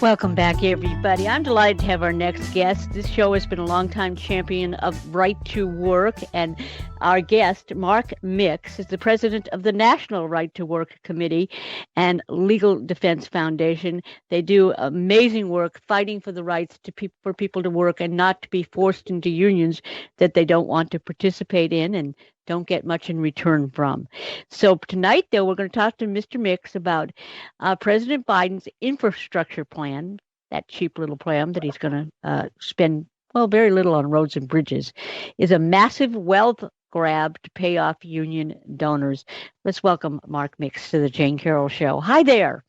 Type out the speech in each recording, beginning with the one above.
Welcome back, everybody. I'm delighted to have our next guest. This show has been a longtime champion of right to work, and our guest, Mark Mix, is the president of the National Right to Work Committee and Legal Defense Foundation. They do amazing work fighting for the rights for people to work and not to be forced into unions that they don't want to participate in and don't get much in return from. So tonight, though, we're going to talk to Mr. Mix about President Biden's infrastructure plan, that cheap little plan that he's going to spend, very little on roads and bridges, is a massive wealth grab to pay off union donors. Let's welcome Mark Mix to the Jayne Carroll Show. Hi there.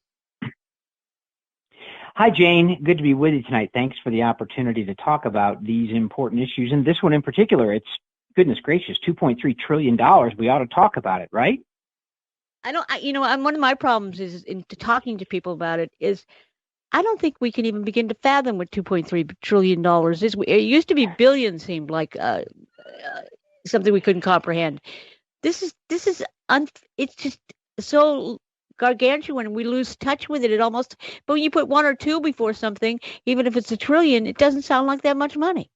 Hi, Jane. Good to be with you tonight. Thanks for the opportunity to talk about these important issues. And this one in particular, it's, goodness gracious, $2.3 trillion. We ought to talk about it, right? One of my problems is in talking to people about it is I don't think we can even begin to fathom what $2.3 trillion is. It used to be billions, seemed like something we couldn't comprehend. It's just so gargantuan, and we lose touch with it. But when you put one or two before something, even if it's a trillion, it doesn't sound like that much money.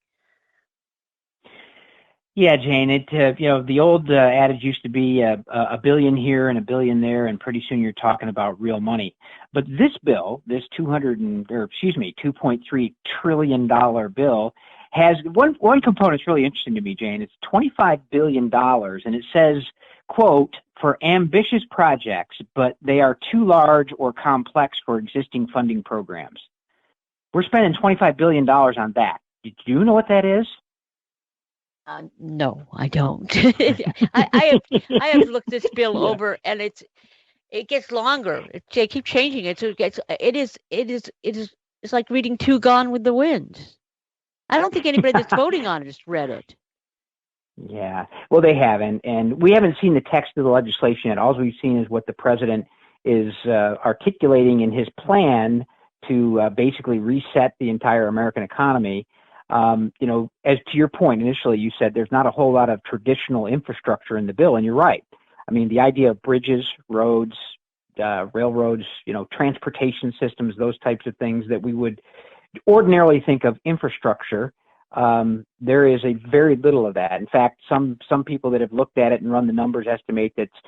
Yeah, Jane, the old adage used to be a billion here and a billion there, and pretty soon you're talking about real money. But this bill, this $2.3 trillion bill, has one component that's really interesting to me, Jane. It's $25 billion, and it says, quote, for ambitious projects, but they are too large or complex for existing funding programs. We're spending $25 billion on that. Do you know what that is? No, I don't. I have looked this bill over, and it gets longer. They keep changing it, so it's like reading Two Gone with the Wind. I don't think anybody that's voting on it has read it. Yeah, well, they haven't, and we haven't seen the text of the legislation yet. All we've seen is what the president is articulating in his plan to basically reset the entire American economy. As to your point, initially you said there's not a whole lot of traditional infrastructure in the bill, and you're right. I mean, the idea of bridges, roads, railroads, transportation systems, those types of things that we would ordinarily think of infrastructure, there is a very little of that. In fact, some people that have looked at it and run the numbers estimate that's,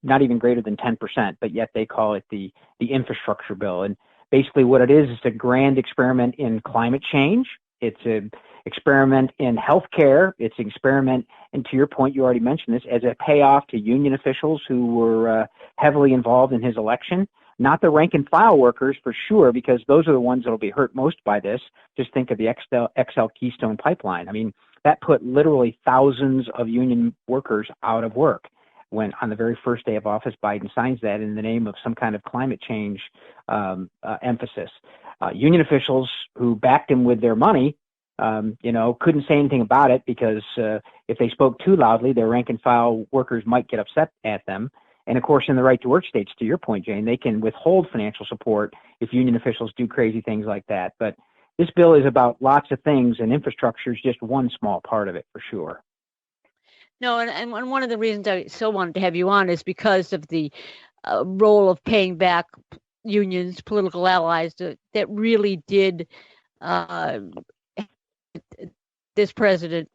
not even greater than 10%, but yet they call it the infrastructure bill. And basically what it is a grand experiment in climate change. It's an experiment in healthcare. It's an experiment, and to your point, you already mentioned this, as a payoff to union officials who were heavily involved in his election. Not the rank and file workers, for sure, because those are the ones that will be hurt most by this. Just think of the XL Keystone pipeline. I mean, that put literally thousands of union workers out of work. When on the very first day of office, Biden signs that in the name of some kind of climate change emphasis. Union officials who backed him with their money, couldn't say anything about it because if they spoke too loudly, their rank and file workers might get upset at them. And of course, in the right to work states, to your point, Jane, they can withhold financial support if union officials do crazy things like that. But this bill is about lots of things, and infrastructure is just one small part of it, for sure. No, and one of the reasons I so wanted to have you on is because of the role of paying back unions, political allies that really did this president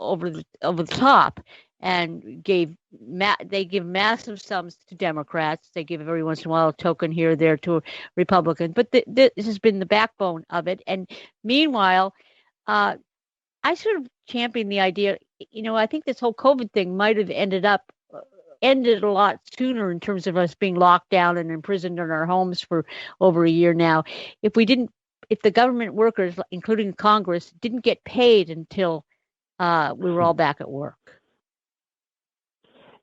over the top, and they give massive sums to Democrats. They give every once in a while a token here or there to a Republican, but this has been the backbone of it. And meanwhile, I sort of champion the idea. I think this whole COVID thing might have ended a lot sooner in terms of us being locked down and imprisoned in our homes for over a year now. If the government workers, including Congress, didn't get paid until we were all back at work.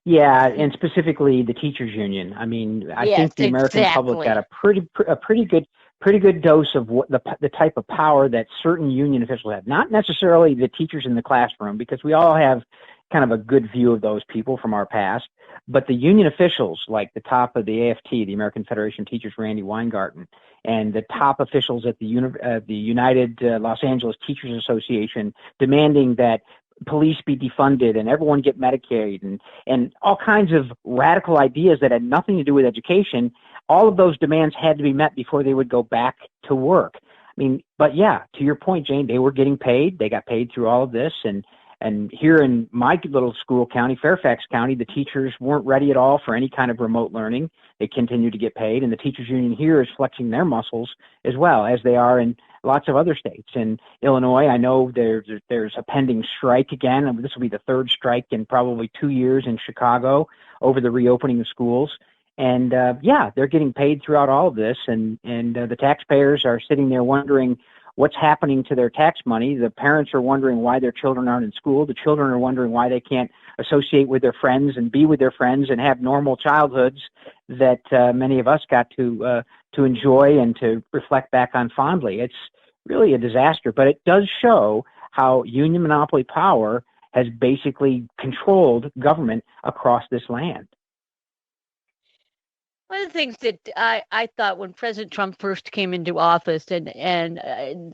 Yeah, and specifically the teachers union. I mean, I think the American public got a pretty good dose of what the type of power that certain union officials have. Not necessarily the teachers in the classroom, because we all have kind of a good view of those people from our past, but the union officials, like the top of the AFT, the American Federation of Teachers, Randy Weingarten, and the top officials at the United Los Angeles Teachers Association, demanding that police be defunded and everyone get Medicaid and all kinds of radical ideas that had nothing to do with education. All of those demands had to be met before they would go back to work. I mean, but yeah, to your point, Jayne, they were getting paid. They got paid through all of this. And here in my little school county, Fairfax County, the teachers weren't ready at all for any kind of remote learning. They continue to get paid. And the teachers union here is flexing their muscles as well, as they are in lots of other states. In Illinois, I know there's a pending strike again. This will be the third strike in probably 2 years in Chicago over the reopening of schools. And yeah, they're getting paid throughout all of this. And the taxpayers are sitting there wondering what's happening to their tax money. The parents are wondering why their children aren't in school. The children are wondering why they can't associate with their friends and be with their friends and have normal childhoods that many of us got to enjoy and to reflect back on fondly. It's really a disaster, but it does show how union monopoly power has basically controlled government across this land. One of the things that I thought when President Trump first came into office, and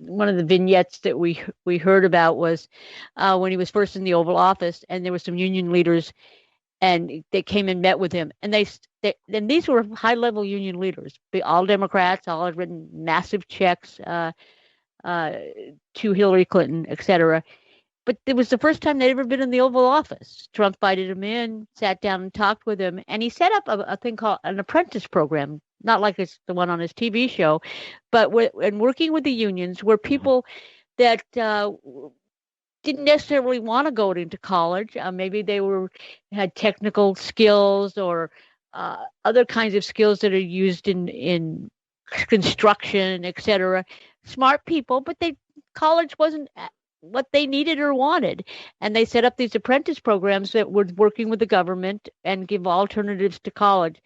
one of the vignettes that we heard about was when he was first in the Oval Office, and there were some union leaders, and they came and met with him, and and these were high-level union leaders, all Democrats, all had written massive checks to Hillary Clinton, et cetera. But it was the first time they'd ever been in the Oval Office. Trump invited him in, sat down and talked with him, and he set up a thing called an apprentice program, not like it's the one on his TV show, but working with the unions were people that didn't necessarily want to go into college. Maybe they had technical skills or other kinds of skills that are used in construction, et cetera. Smart people, but college wasn't what they needed or wanted. And they set up these apprentice programs that were working with the government and give alternatives to college.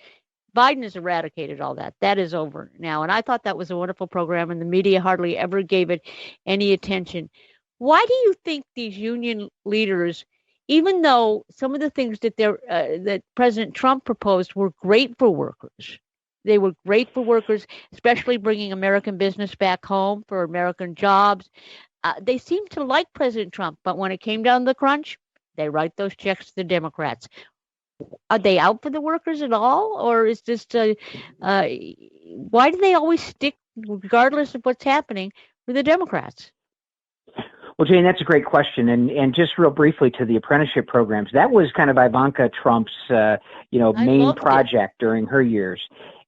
Biden has eradicated all that. That is over now. And I thought that was a wonderful program, and the media hardly ever gave it any attention. Why do you think these union leaders, even though some of the things that President Trump proposed were great for workers, they were great for workers, especially bringing American business back home for American jobs, they seemed to like President Trump, but when it came down to the crunch, they write those checks to the Democrats. Are they out for the workers at all, or is this why do they always stick, regardless of what's happening, with the Democrats? Well, Jayne, that's a great question, and just real briefly to the apprenticeship programs, that was kind of Ivanka Trump's main project during her years.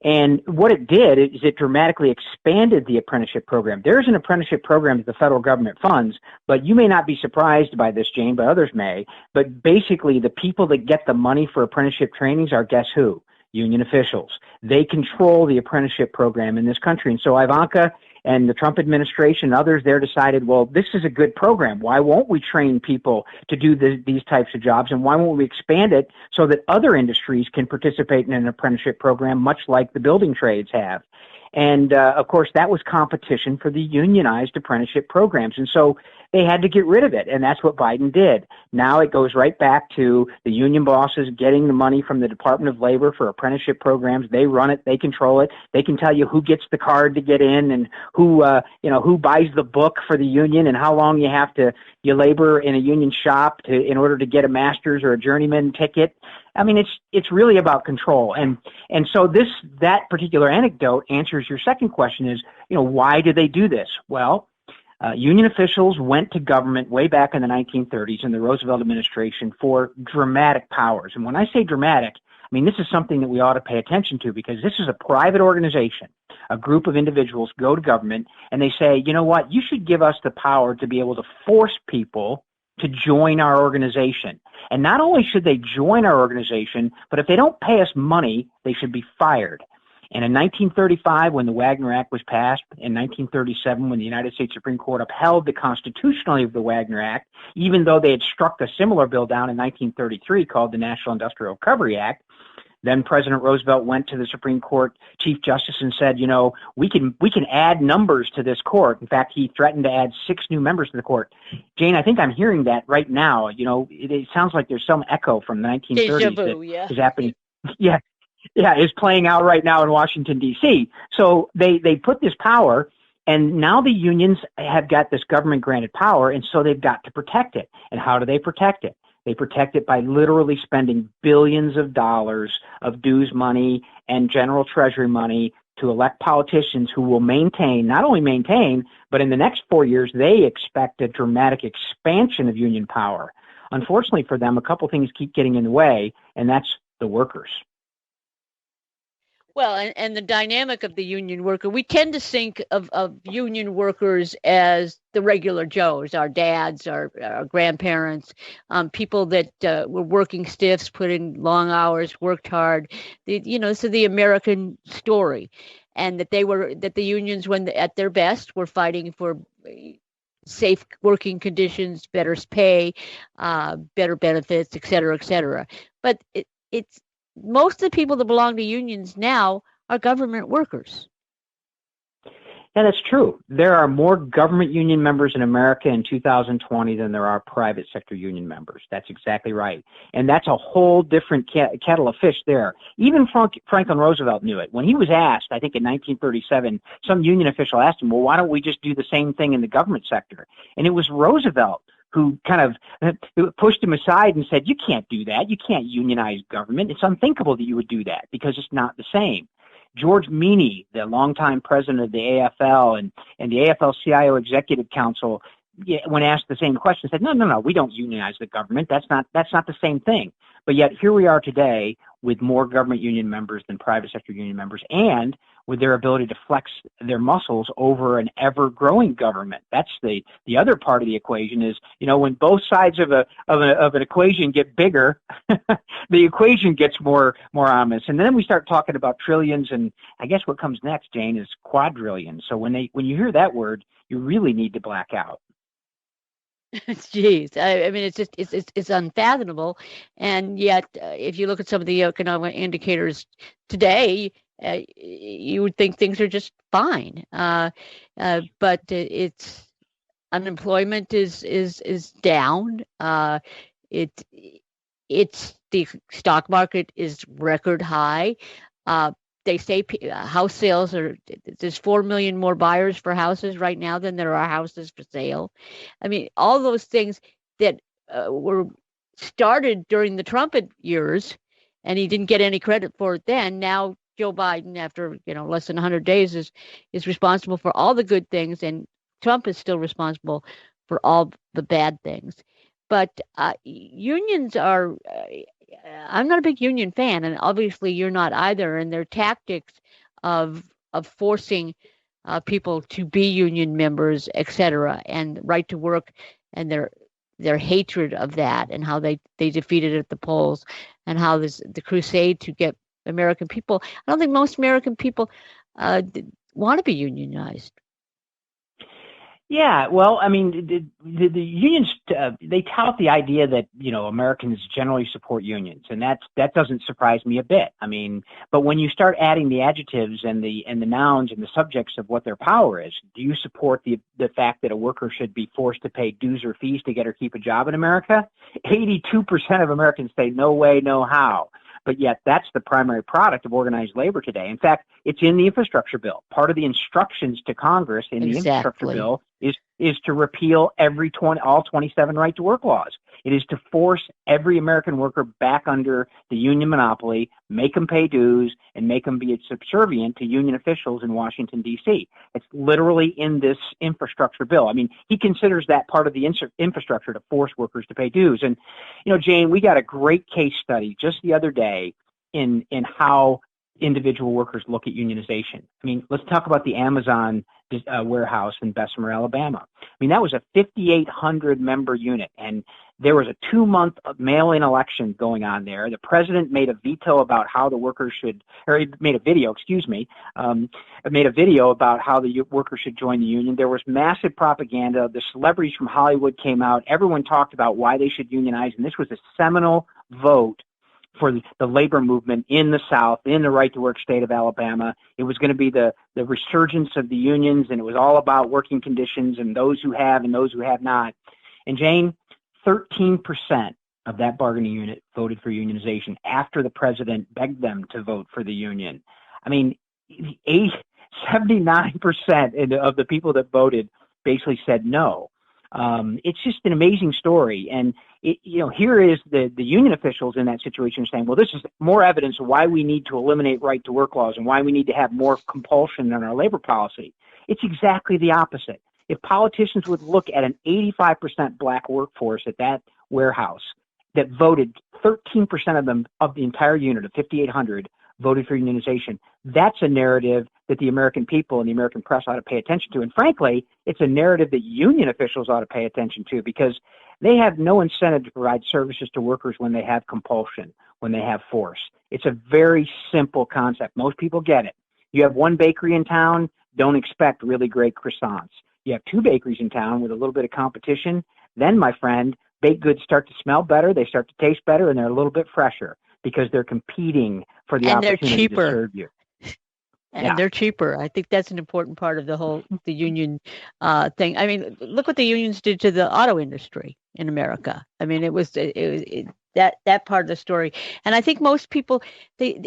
And what it did is it dramatically expanded the apprenticeship program. There's an apprenticeship program that the federal government funds, but you may not be surprised by this, Jayne, but others may. But basically, the people that get the money for apprenticeship trainings are, guess who? Union officials. They control the apprenticeship program in this country. And so Ivanka and the Trump administration and others there decided, well, this is a good program. Why won't we train people to do these types of jobs? And why won't we expand it so that other industries can participate in an apprenticeship program, much like the building trades have? And, of course, that was competition for the unionized apprenticeship programs. And so they had to get rid of it, and that's what Biden did. Now it goes right back to the union bosses getting the money from the Department of Labor for apprenticeship programs. They run it. They control it. They can tell you who gets the card to get in and who buys the book for the union and how long you labor in a union shop in order to get a master's or a journeyman ticket. I mean, it's really about control. And so that particular anecdote answers your second question is, why do they do this? Well, union officials went to government way back in the 1930s in the Roosevelt administration for dramatic powers. And when I say dramatic, I mean, this is something that we ought to pay attention to, because this is a private organization. A group of individuals go to government and they say, you know what, you should give us the power to be able to force people to join our organization. And not only should they join our organization, but if they don't pay us money, they should be fired. And in 1935, when the Wagner Act was passed, in 1937, when the United States Supreme Court upheld the constitutionality of the Wagner Act, even though they had struck a similar bill down in 1933 called the National Industrial Recovery Act, then President Roosevelt went to the Supreme Court Chief Justice and said, we can add numbers to this court. In fact, he threatened to add 6 new members to the court. Jayne, I think I'm hearing that right now. It sounds like there's some echo from the 1930s that is happening. Yeah, is playing out right now in Washington, D.C. So they put this power, And now the unions have got this government granted power, and so they've got to protect it. And how do they protect it? They protect it by literally spending billions of dollars of dues money and general treasury money to elect politicians who will not only maintain, but in the next 4 years, they expect a dramatic expansion of union power. Unfortunately for them, a couple things keep getting in the way, and that's the workers. Well, and the dynamic of the union worker, we tend to think of union workers as the regular Joes, our dads, our grandparents, people that were working stiffs, put in long hours, worked hard, so the American story. And that the unions, when at their best, were fighting for safe working conditions, better pay, better benefits, et cetera, et cetera. But it's most of the people that belong to unions now are government workers. Yeah, that's true. There are more government union members in America in 2020 than there are private sector union members. That's exactly right. And that's a whole different kettle of fish there. Even Franklin Roosevelt knew it. When he was asked, I think in 1937, some union official asked him, well, why don't we just do the same thing in the government sector? And it was Roosevelt who kind of pushed him aside and said, you can't do that. You can't unionize government. It's unthinkable that you would do that because it's not the same. George Meany, the longtime president of the AFL and the AFL-CIO Executive Council, when asked the same question, said, no, we don't unionize the government. That's not the same thing. But yet here we are today with more government union members than private sector union members, and with their ability to flex their muscles over an ever-growing government. That's the other part of the equation is, when both sides of an equation get bigger, the equation gets more ominous. And then we start talking about trillions, and I guess what comes next, Jane, is quadrillions. So when you hear that word, you really need to black out. Jeez, I mean, it's unfathomable, and yet, if you look at some of the economic indicators today, you would think things are just fine. But it's unemployment is down. It's the stock market is record high. They say house sales there's 4 million more buyers for houses right now than there are houses for sale. I mean, all those things that were started during the Trump years, and he didn't get any credit for it then. Now Joe Biden, after less than 100 days, is responsible for all the good things, and Trump is still responsible for all the bad things. But unions are. I'm not a big union fan, and obviously you're not either. And their tactics of forcing people to be union members, et cetera, and right to work, and their hatred of that, and how they defeated it at the polls, and how the crusade to get American people. I don't think most American people want to be unionized. Yeah, well, I mean, the unions, they tout the idea that, Americans generally support unions, and that doesn't surprise me a bit. I mean, but when you start adding the adjectives and the nouns and the subjects of what their power is, do you support the fact that a worker should be forced to pay dues or fees to get or keep a job in America? 82% of Americans say no way, no how. But yet that's the primary product of organized labor today. In fact, it's in the infrastructure bill. Part of the instructions to Congress in the infrastructure bill is to repeal all 27 right to work laws. It is to force every American worker back under the union monopoly, make them pay dues, and make them be subservient to union officials in Washington, D.C. It's literally in this infrastructure bill. I mean, he considers that part of the infrastructure to force workers to pay dues. And, Jane, we got a great case study just the other day in how individual workers look at unionization. I mean, let's talk about the Amazon warehouse in Bessemer, Alabama. I mean, that was a 5,800 member unit, and there was a 2-month mail-in election going on there. The president made a veto about how the workers should, or he made a video, made a video about how the workers should join the union. There was massive propaganda. The celebrities from Hollywood came out. Everyone talked about why they should unionize, and this was a seminal vote for the labor movement in the South, in the right-to-work state of Alabama. It was going to be the resurgence of the unions, and it was all about working conditions and those who have and those who have not. And Jane, 13% of that bargaining unit voted for unionization after the president begged them to vote for the union. I mean, 79% of the people that voted basically said no. It's just an amazing story. And, here is the union officials in that situation saying, well, this is more evidence of why we need to eliminate right-to-work laws and why we need to have more compulsion in our labor policy. It's exactly the opposite. If politicians would look at an 85% black workforce at that warehouse that voted, 13% of them, of the entire unit of 5,800, voted for unionization, that's a narrative that the American people and the American press ought to pay attention to. And frankly, it's a narrative that union officials ought to pay attention to, because they have no incentive to provide services to workers when they have compulsion, when they have force. It's a very simple concept. Most people get it. You have one bakery in town, don't expect really great croissants. You have two bakeries in town with a little bit of competition, then, my friend, baked goods start to smell better, they start to taste better, and they're a little bit fresher because they're competing for the opportunity to serve you. And they're cheaper. I think that's an important part of the union thing. I mean, look what the unions did to the auto industry in America. I mean, it was that part of the story. And I think most people, they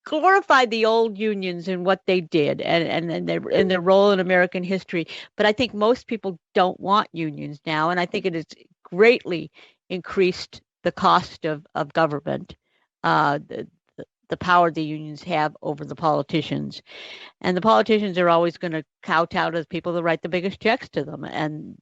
glorified the old unions and what they did and their role in American history. But I think most people don't want unions now. And I think it has greatly increased the cost of government, the power the unions have over the politicians. And the politicians are always going to kowtow to the people that write the biggest checks to them. And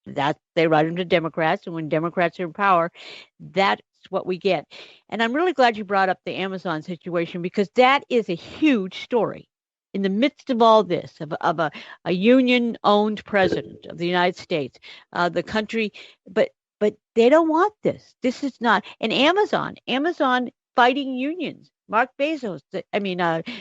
that they write them to Democrats. And when Democrats are in power, that's what we get. And I'm really glad you brought up the Amazon situation, because that is a huge story. In the midst of all this, of a union-owned president of the United States, the country, but they don't want this. This is not an Amazon fighting unions. Mark Bezos, Mr.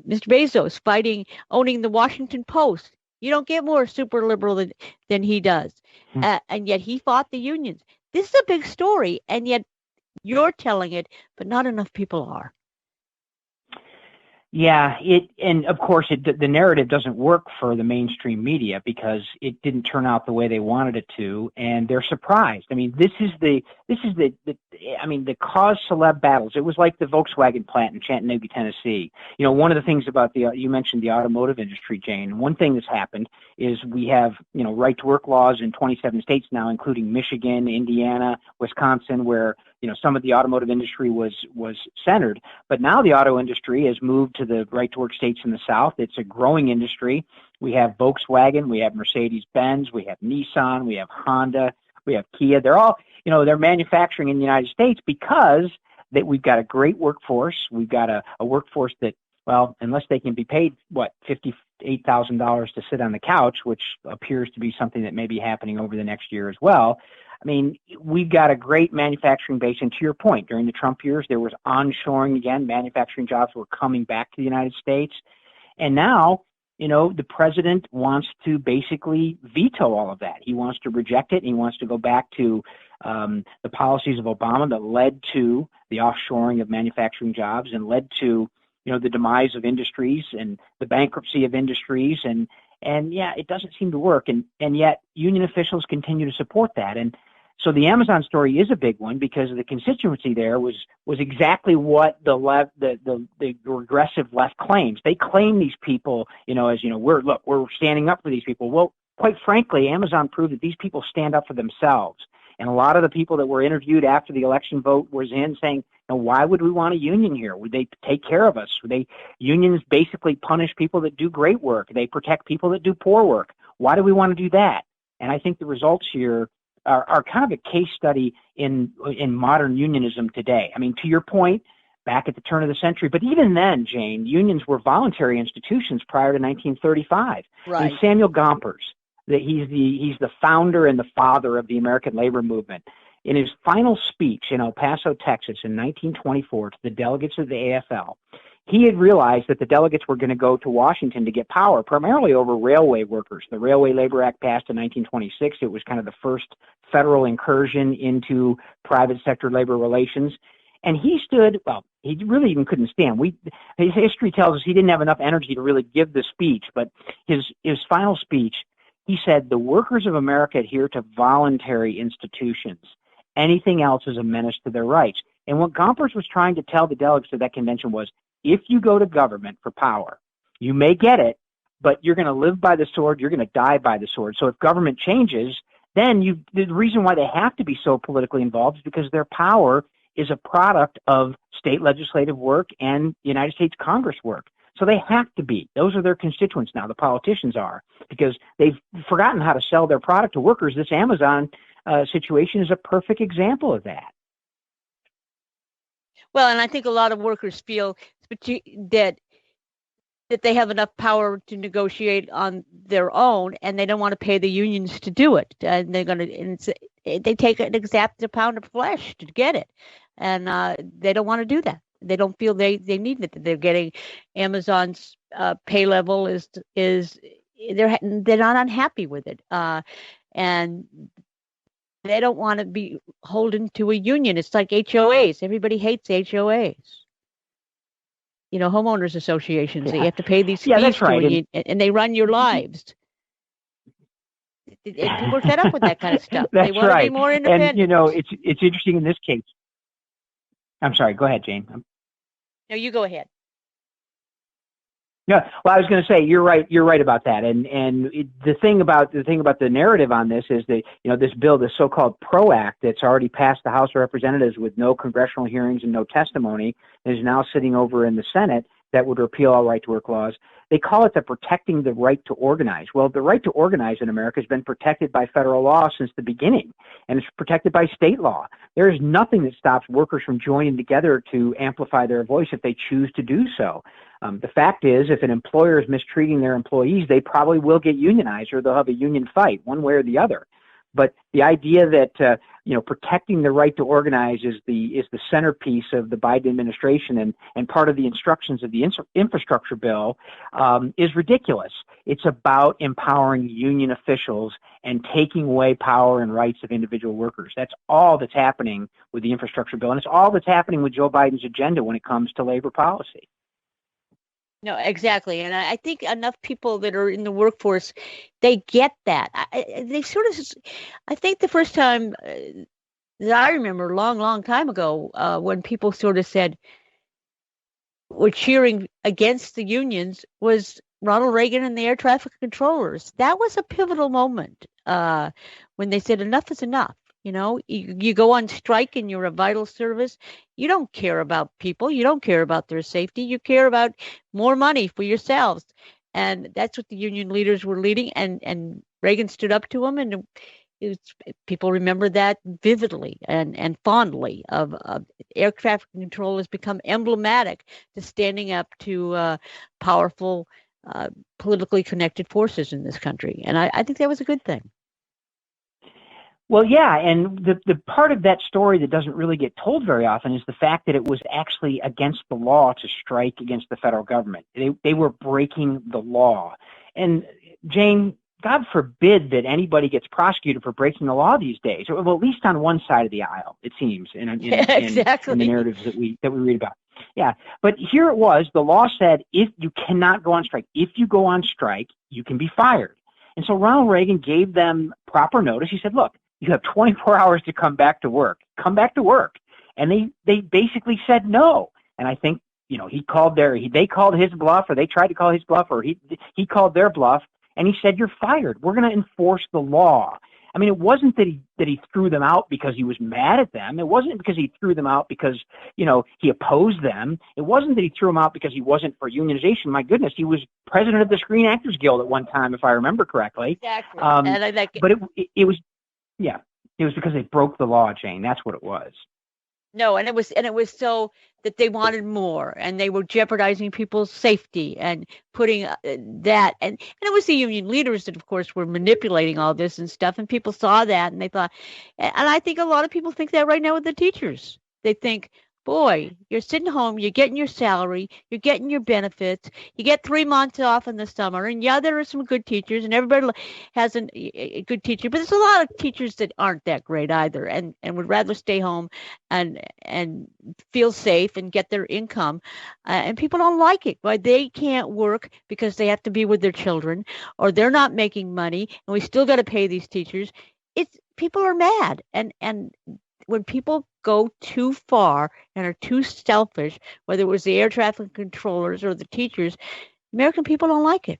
Bezos owning the Washington Post. You don't get more super liberal than he does. And yet he fought the unions. This is a big story, and yet you're telling it, but not enough people are. Yeah, and of course the narrative doesn't work for the mainstream media because it didn't turn out the way they wanted it to, and they're surprised. I mean, this is the cause celeb battles. It was like the Volkswagen plant in Chattanooga, Tennessee. One of the things about you mentioned the automotive industry, Jane. One thing that's happened is we have right to work laws in 27 states now, including Michigan, Indiana, Wisconsin, where some of the automotive industry was centered, but now the auto industry has moved to the right-to-work states in the South. It's a growing industry. We have Volkswagen, we have Mercedes-Benz, we have Nissan, we have Honda, we have Kia. They're all, they're manufacturing in the United States because we've got a great workforce. We've got a workforce that, well, unless they can be paid, $58,000 to sit on the couch, which appears to be something that may be happening over the next year as well. I mean, we've got a great manufacturing base, and to your point, during the Trump years, there was onshoring again. Manufacturing jobs were coming back to the United States. And now, the president wants to basically veto all of that. He wants to reject it, and he wants to go back to the policies of Obama that led to the offshoring of manufacturing jobs and led to, the demise of industries and the bankruptcy of industries. And yeah, it doesn't seem to work. And yet union officials continue to support that. And so the Amazon story is a big one because the constituency there was exactly what the regressive left claims. They claim these people, we're standing up for these people. Well, quite frankly, Amazon proved that these people stand up for themselves. And a lot of the people that were interviewed after the election vote was saying, why would we want a union here? Would they take care of us? Unions basically punish people that do great work. They protect people that do poor work. Why do we want to do that? And I think the results here are kind of a case study in modern unionism today. I mean, to your point, back at the turn of the century, but even then, Jane, unions were voluntary institutions prior to 1935. Right. And Samuel Gompers, he's the founder and the father of the American labor movement. In his final speech in El Paso, Texas in 1924 to the delegates of the AFL, he had realized that the delegates were going to go to Washington to get power, primarily over railway workers. The Railway Labor Act passed in 1926. It was kind of the first federal incursion into private sector labor relations. And he really even couldn't stand. His history tells us he didn't have enough energy to really give the speech, but his final speech, he said, the workers of America adhere to voluntary institutions. Anything else is a menace to their rights. And what Gompers was trying to tell the delegates of that convention was, if you go to government for power, you may get it, but you're going to live by the sword, you're going to die by the sword. So if government changes, then the reason why they have to be so politically involved is because their power is a product of state legislative work and United States Congress work. So they have to be. Those are their constituents now, the politicians are, because they've forgotten how to sell their product to workers. This Amazon situation is a perfect example of that. Well, and I think a lot of workers feel that they have enough power to negotiate on their own, and they don't want to pay the unions to do it. And they take an exact pound of flesh to get it, and they don't want to do that. They don't feel they need it. They're getting Amazon's pay level is they're not unhappy with it, and they don't want to be holden to a union. It's like HOAs. Everybody hates HOAs. Homeowners associations. Yeah. You have to pay these fees that's right. and they run your lives. People are fed up with that kind of stuff. That's they want right. to be more independent. And it's interesting in this case. I'm sorry. Go ahead, Jayne. No, you go ahead. Yeah, well, I was going to say you're right. You're right about that. And the thing about the narrative on this is that this bill, this so-called PRO Act, that's already passed the House of Representatives with no congressional hearings and no testimony, is now sitting over in the Senate that would repeal all right-to-work laws. They call it the protecting the right to organize. Well, the right to organize in America has been protected by federal law since the beginning, and it's protected by state law. There is nothing that stops workers from joining together to amplify their voice if they choose to do so. The fact is, if an employer is mistreating their employees, they probably will get unionized or they'll have a union fight, one way or the other. But the idea that protecting the right to organize is the centerpiece of the Biden administration and part of the instructions of the infrastructure bill is ridiculous. It's about empowering union officials and taking away power and rights of individual workers. That's all that's happening with the infrastructure bill, and it's all that's happening with Joe Biden's agenda when it comes to labor policy. No, exactly. And I think enough people that are in the workforce, they get that. I think the first time that I remember a long, long time ago, when people sort of were cheering against the unions was Ronald Reagan and the air traffic controllers. That was a pivotal moment when they said enough is enough. You go on strike and you're a vital service. You don't care about people. You don't care about their safety. You care about more money for yourselves. And that's what the union leaders were leading. And Reagan stood up to them. And people remember that vividly and fondly of air traffic control has become emblematic to standing up to powerful, politically connected forces in this country. And I think that was a good thing. Well, yeah, and the part of that story that doesn't really get told very often is the fact that it was actually against the law to strike against the federal government. They were breaking the law. And Jayne, God forbid that anybody gets prosecuted for breaking the law these days, or well, at least on one side of the aisle, it seems, in the narratives that we read about. Yeah, but here it was. The law said if you cannot go on strike. If you go on strike, you can be fired. And so Ronald Reagan gave them proper notice. He said, look, you have 24 hours to come back to work. Come back to work. And they basically said no. And I think, they called his bluff, or they tried to call his bluff, or he called their bluff, and he said, you're fired. We're going to enforce the law. I mean, it wasn't that he threw them out because he was mad at them. It wasn't because he threw them out because, he opposed them. It wasn't that he threw them out because he wasn't for unionization. My goodness, he was president of the Screen Actors Guild at one time, if I remember correctly. Exactly. And I like it. But it was because they broke the law, Jayne. That's what it was. No, and it was so that they wanted more, and they were jeopardizing people's safety and putting that, and it was the union leaders that, of course, were manipulating all this and stuff, and people saw that, and they thought, and I think a lot of people think that right now with the teachers. They think, boy, you're sitting home, you're getting your salary, you're getting your benefits, you get 3 months off in the summer, and yeah, there are some good teachers, and everybody has a good teacher, but there's a lot of teachers that aren't that great either, and would rather stay home and feel safe and get their income, and people don't like it. Why they can't work because they have to be with their children, or they're not making money, and we still got to pay these teachers. People are mad, and when people go too far and are too selfish, whether it was the air traffic controllers or the teachers, American people don't like it.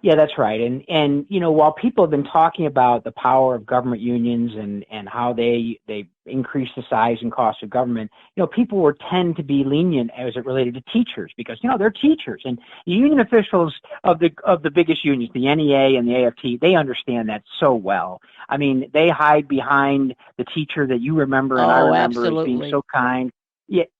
Yeah, that's right. And while people have been talking about the power of government unions and how they increase the size and cost of government, people tend to be lenient as it related to teachers because they're teachers, and the union officials of the biggest unions, the NEA and the AFT, they understand that so well. I mean, they hide behind the teacher that you remember and I remember absolutely. as being so kind.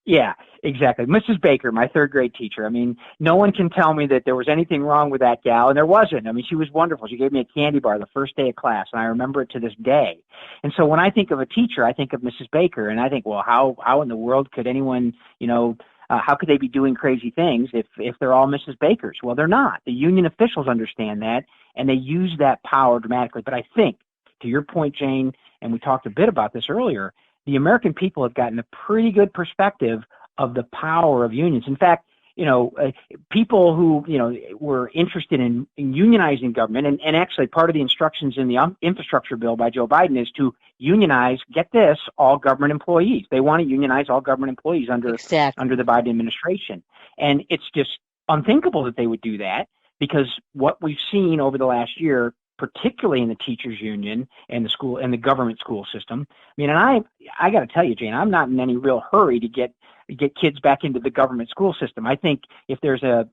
Yeah, exactly. Mrs. Baker, my third grade teacher. I mean, no one can tell me that there was anything wrong with that gal, and there wasn't. I mean, she was wonderful. She gave me a candy bar the first day of class, and I remember it to this day. And so when I think of a teacher, I think of Mrs. Baker, and I think, well, how in the world could anyone, how could they be doing crazy things if they're all Mrs. Bakers? Well, they're not. The union officials understand that, and they use that power dramatically. But I think, to your point, Jayne, and we talked a bit about this earlier, the American people have gotten a pretty good perspective of the power of unions. In fact, people who, were interested in unionizing government, and actually part of the instructions in the infrastructure bill by Joe Biden is to unionize, get this, all government employees. They want to unionize all government employees under the Biden administration. And it's just unthinkable that they would do that because what we've seen over the last year, particularly in the teachers union and the school and the government school system. I mean, and I got to tell you, Jayne, I'm not in any real hurry to get kids back into the government school system. I think if there's a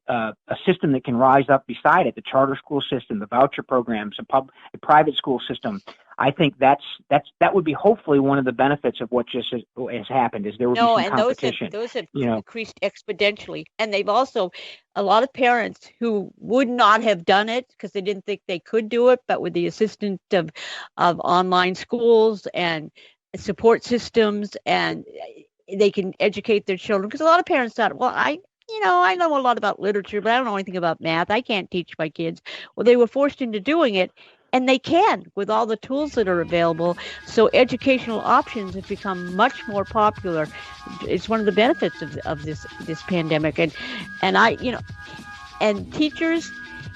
system that can rise up beside it, the charter school system, the voucher programs, a private school system, I think that would be hopefully one of the benefits of what just has happened is there will be some competition. Those have increased exponentially, and they've also a lot of parents who would not have done it because they didn't think they could do it, but with the assistance of online schools and support systems, and they can educate their children. Because a lot of parents thought, well, I know a lot about literature, but I don't know anything about math. I can't teach my kids. Well, they were forced into doing it. And they can with all the tools that are available. So educational options have become much more popular. It's one of the benefits of this pandemic. And and teachers,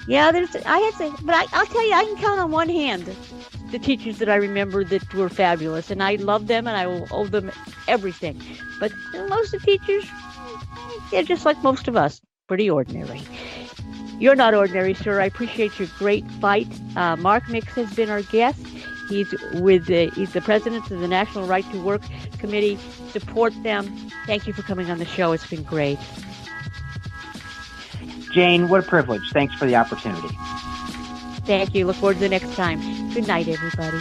I'll tell you, I can count on one hand the teachers that I remember that were fabulous, and I love them, and I will owe them everything. But most of the teachers, they're just like most of us, pretty ordinary. You're not ordinary, sir. I appreciate your great fight. Mark Mix has been our guest. He's the president of the National Right to Work Committee. Support them. Thank you for coming on the show. It's been great. Jayne, what a privilege. Thanks for the opportunity. Thank you. Look forward to the next time. Good night, everybody.